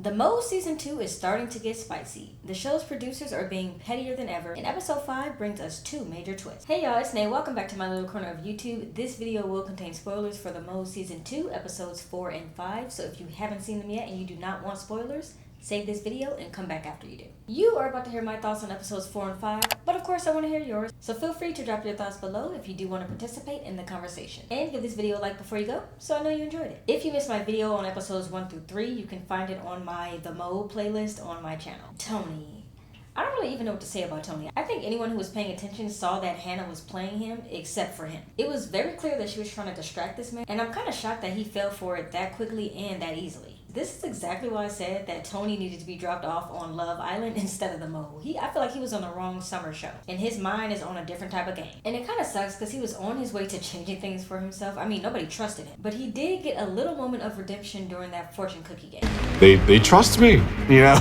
The Mole Season 2 is starting to get spicy. The show's producers are being pettier than ever, and episode 5 brings us 2 major twists. Hey y'all, it's Nay. Welcome back to my little corner of YouTube. This video will contain spoilers for The Mole Season 2, episodes 4 and 5, so if you haven't seen them yet and you do not want spoilers, save this video and come back after you do. You are about to hear my thoughts on episodes 4 and 5, but of course I want to hear yours, so feel free to drop your thoughts below if you do want to participate in the conversation. And give this video a like before you go, so I know you enjoyed it. If you missed my video on episodes 1 through 3, you can find it on my The Mole playlist on my channel. Tony. I don't really even know what to say about Tony. I think anyone who was paying attention saw that Hannah was playing him, except for him. It was very clear that she was trying to distract this man, and I'm kind of shocked that he fell for it that quickly and that easily. This is exactly why I said that Tony needed to be dropped off on Love Island instead of The Mole. I feel like he was on the wrong summer show, and his mind is on a different type of game. And it kind of sucks because he was on his way to changing things for himself. I mean, nobody trusted him, but he did get a little moment of redemption during that fortune cookie game. They trust me, you know?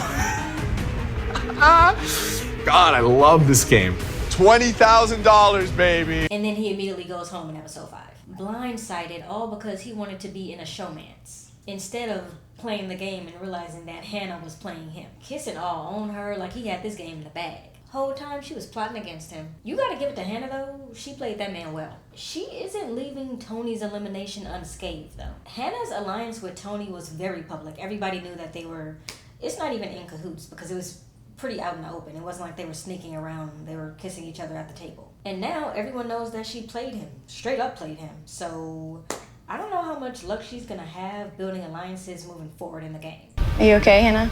God, I love this game. $20,000, baby. And then he immediately goes home in episode 5. Blindsided, all because he wanted to be in a showmance, instead of playing the game and realizing that Hannah was playing him. Kissing all on her like he had this game in the bag. Whole time she was plotting against him. You gotta give it to Hannah though, she played that man well. She isn't leaving Tony's elimination unscathed though. Hannah's alliance with Tony was very public. Everybody knew that they were, it's not even in cahoots because it was pretty out in the open. It wasn't like they were sneaking around, they were kissing each other at the table. And now everyone knows that she played him, straight up played him. So I don't know how much luck she's gonna have building alliances moving forward in the game. Are you okay, Hannah?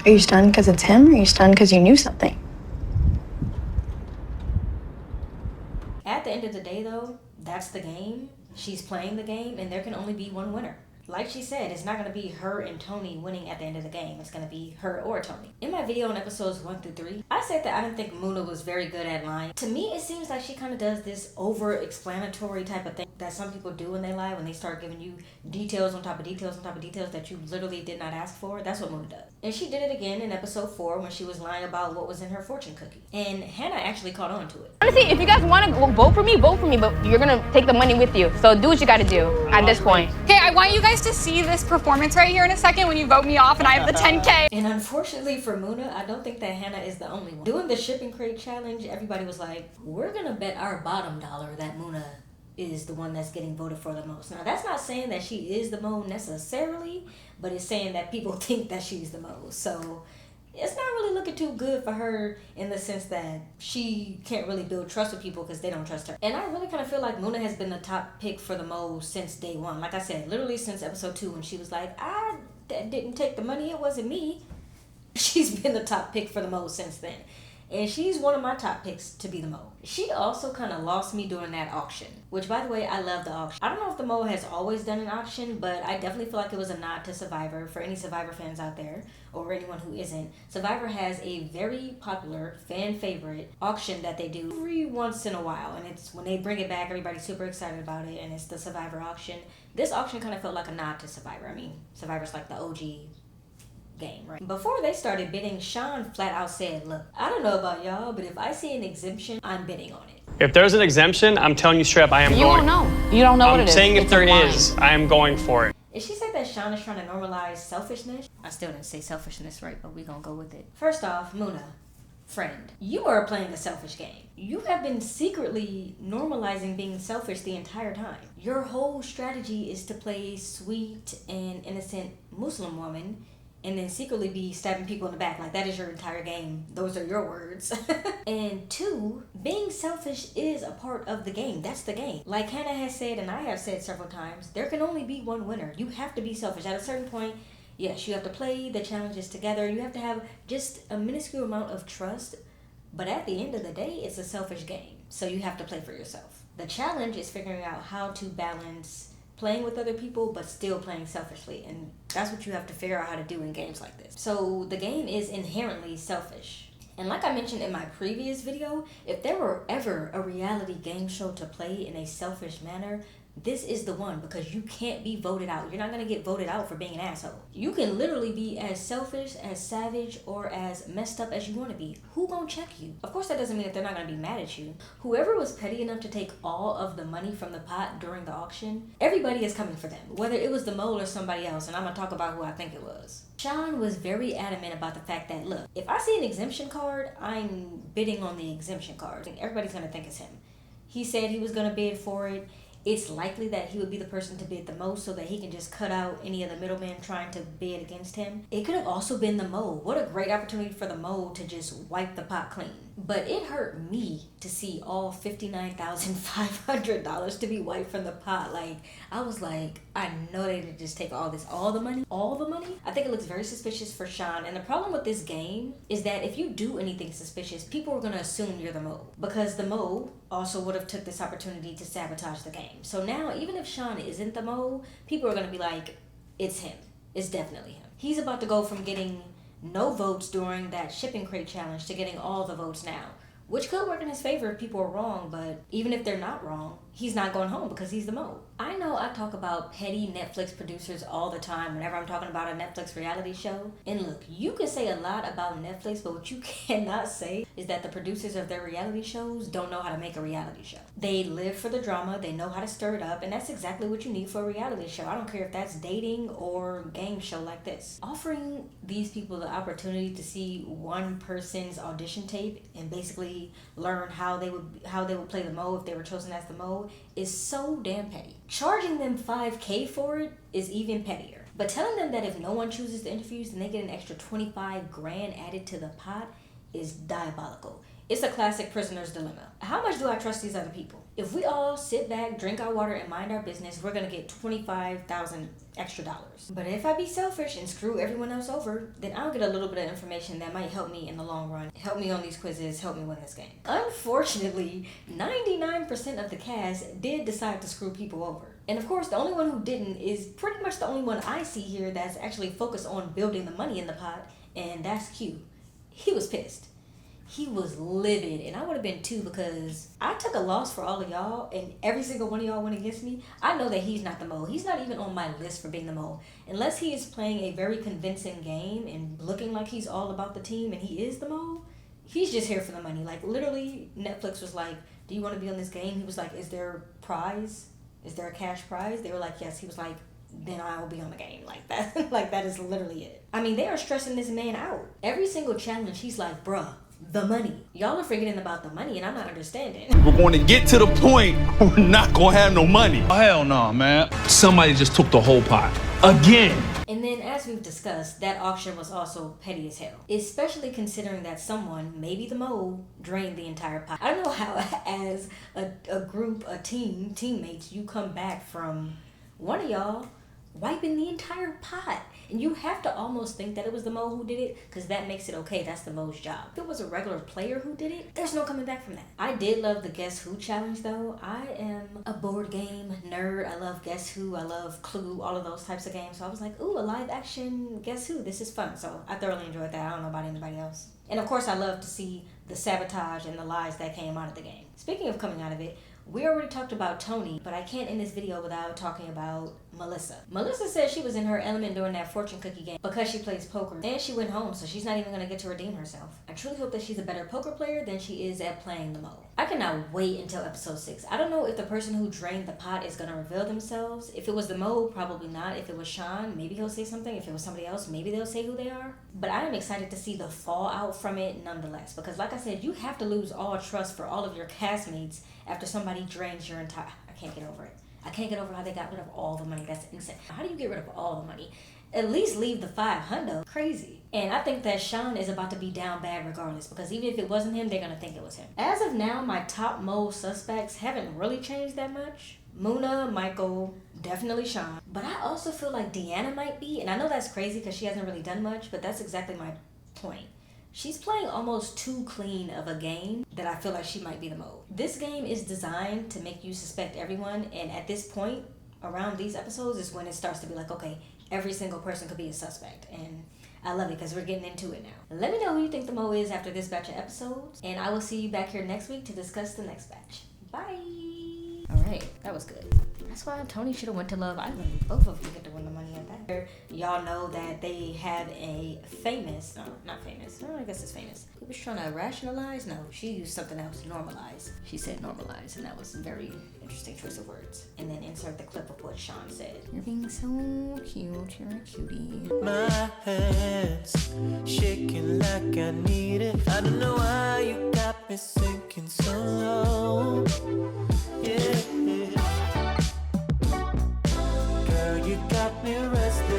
Are you stunned because it's him, or are you stunned because you knew something? At the end of the day though, that's the game. She's playing the game and there can only be one winner. Like she said, it's not going to be her and Tony winning at the end of the game. It's going to be her or Tony. In my video on episodes 1 through 3, I said that I didn't think Muna was very good at lying. To me, it seems like she kind of does this over-explanatory type of thing that some people do when they lie, when they start giving you details on top of details on top of details that you literally did not ask for. That's what Muna does. And she did it again in episode 4 when she was lying about what was in her fortune cookie. And Hannah actually caught on to it. Honestly, if you guys want to vote for me, but you're going to take the money with you. So do what you got to do at this point. Okay, I want you guys to see this performance right here in a second when you vote me off and I have the 10K. And unfortunately for Muna, I don't think that Hannah is the only one. Doing the shipping crate challenge, everybody was like, we're gonna bet our bottom dollar that Muna is the one that's getting voted for the most. Now that's not saying that she is the mole necessarily, but it's saying that people think that she's the mole. So it's not really looking too good for her in the sense that she can't really build trust with people because they don't trust her. And I really kind of feel like Muna has been the top pick for the mole since day 1. Like I said, literally since episode 2 when she was like, I didn't take the money, it wasn't me. She's been the top pick for the mole since then. And she's one of my top picks to be the mole. She also kind of lost me during that auction, which by the way, I love the auction. I don't know if the mole has always done an auction, but I definitely feel like it was a nod to Survivor. For any Survivor fans out there, or anyone who isn't, Survivor has a very popular fan favorite auction that they do every once in a while. And it's when they bring it back, everybody's super excited about it, and it's the Survivor auction. This auction kind of felt like a nod to Survivor. I mean, Survivor's like the OG game, right? Before they started bidding, Sean flat out said, look, I don't know about y'all, but if I see an exemption, I'm bidding on it. If there's an exemption, I'm telling you straight up, I am going. You don't know. You don't know what it is. I'm saying if there is, I am going for it. If she said that Sean is trying to normalize selfishness, I still didn't say selfishness right, but we're gonna go with it. First off, Muna, friend, you are playing a selfish game. You have been secretly normalizing being selfish the entire time. Your whole strategy is to play sweet and innocent Muslim woman and then secretly be stabbing people in the back. Like, that is your entire game. Those are your words. And 2, being selfish is a part of the game. That's the game. Like Hannah has said, and I have said several times, there can only be one winner. You have to be selfish. At a certain point, yes, you have to play the challenges together. You have to have just a minuscule amount of trust. But at the end of the day, it's a selfish game. So you have to play for yourself. The challenge is figuring out how to balance playing with other people but still playing selfishly, and that's what you have to figure out how to do in games like this. So the game is inherently selfish, and like I mentioned in my previous video, if there were ever a reality game show to play in a selfish manner, this is the one, because you can't be voted out. You're not going to get voted out for being an asshole. You can literally be as selfish, as savage, or as messed up as you want to be. Who gonna check you? Of course, that doesn't mean that they're not going to be mad at you. Whoever was petty enough to take all of the money from the pot during the auction, everybody is coming for them, whether it was the mole or somebody else, and I'm going to talk about who I think it was. Sean was very adamant about the fact that, look, if I see an exemption card, I'm bidding on the exemption card. Everybody's going to think it's him. He said he was going to bid for it. It's likely that he would be the person to bid the most so that he can just cut out any of the middlemen trying to bid against him. It could have also been the mole. What a great opportunity for the mole to just wipe the pot clean. But it hurt me to see all $59,500 to be wiped from the pot. Like, I was like, I know they didn't just take all the money. I think it looks very suspicious for Sean. And the problem with this game is that if you do anything suspicious, people are going to assume you're the mole. Because the mole also would have took this opportunity to sabotage the game. So now, even if Sean isn't the mole, people are going to be like, it's him. It's definitely him. He's about to go from getting no votes during that shipping crate challenge to getting all the votes now, which could work in his favor if people are wrong, but even if they're not wrong, he's not going home because he's the mole. I know I talk about petty Netflix producers all the time whenever I'm talking about a Netflix reality show. And look, you can say a lot about Netflix, but what you cannot say is that the producers of their reality shows don't know how to make a reality show. They live for the drama, they know how to stir it up, and that's exactly what you need for a reality show. I don't care if that's dating or game show like this. Offering these people the opportunity to see one person's audition tape and basically learn how they would play the mole if they were chosen as the mole is so damn petty. Charging them $5,000 for it is even pettier. But telling them that if no one chooses the interviews, then they get an extra $25,000 added to the pot is diabolical. It's a classic prisoner's dilemma. How much do I trust these other people? If we all sit back, drink our water, and mind our business, we're gonna get $25,000 extra dollars. But if I be selfish and screw everyone else over, then I'll get a little bit of information that might help me in the long run, help me on these quizzes, help me win this game. Unfortunately, 99% of the cast did decide to screw people over. And of course, the only one who didn't is pretty much the only one I see here that's actually focused on building the money in the pot, and that's Q. He was pissed. He was livid, and I would have been too, because I took a loss for all of y'all, and every single one of y'all went against me. I know that he's not the mole. He's not even on my list for being the mole. Unless he is playing a very convincing game and looking like he's all about the team and he is the mole, he's just here for the money. Like, literally, Netflix was like, do you want to be on this game? He was like, is there a prize? Is there a cash prize? They were like, yes. He was like, then I will be on the game. Like that. Like, that is literally it. I mean, they are stressing this man out. Every single challenge, he's like, bruh, the money. Y'all are forgetting about the money, and I'm not understanding. We're going to get to the point we're not going to have no money. Oh, hell no, man. Somebody just took the whole pot. Again. And then, as we've discussed, that auction was also petty as hell. Especially considering that someone, maybe the mole, drained the entire pot. I don't know how, as a group, a team, teammates, you come back from one of y'all wiping the entire pot. And you have to almost think that it was the mole who did it, because that makes it okay. That's the mole's job. If it was a regular player who did it, there's no coming back from that. I did love the Guess Who challenge, though. I am a board game nerd. I love Guess Who. I love Clue, all of those types of games. So I was like, ooh, a live action Guess Who. This is fun. So I thoroughly enjoyed that. I don't know about anybody else. And of course, I love to see the sabotage and the lies that came out of the game. Speaking of coming out of it, we already talked about Tony, but I can't end this video without talking about Melissa. Melissa said she was in her element during that fortune cookie game because she plays poker, and she went home, so she's not even going to get to redeem herself. I truly hope that she's a better poker player than she is at playing the mole. I cannot wait until episode 6. I don't know if the person who drained the pot is going to reveal themselves. If it was the mole, probably not. If it was Sean, maybe he'll say something. If it was somebody else, maybe they'll say who they are. But I am excited to see the fallout from it nonetheless, because like I said, you have to lose all trust for all of your castmates after somebody drains your entire... I can't get over it. I can't get over how they got rid of all the money. That's insane. How do you get rid of all the money? At least leave the $500. Crazy. And I think that Sean is about to be down bad regardless, because even if it wasn't him, they're going to think it was him. As of now, my top mole suspects haven't really changed that much. Muna, Michael, definitely Sean. But I also feel like Deanna might be, and I know that's crazy because she hasn't really done much, but that's exactly my point. She's playing almost too clean of a game that I feel like she might be the mole. This game is designed to make you suspect everyone, and at this point, around these episodes, is when it starts to be like, okay, every single person could be a suspect, and I love it because we're getting into it now. Let me know who you think the mole is after this batch of episodes, and I will see you back here next week to discuss the next batch. Bye! Alright, that was good. That's why Tony should have went to Love Island. Both of you get to win the money at that. Y'all know that they have a famous, no, not famous. No, I guess it's famous. He was trying to rationalize. No, she used something else. Normalize. She said normalize, and that was a very interesting choice of words. And then insert the clip of what Sean said. You're being so cute. You're a cutie. My hands shaking like I need it. I don't know why you got me sinking so low. Yeah. Girl, you got me restless.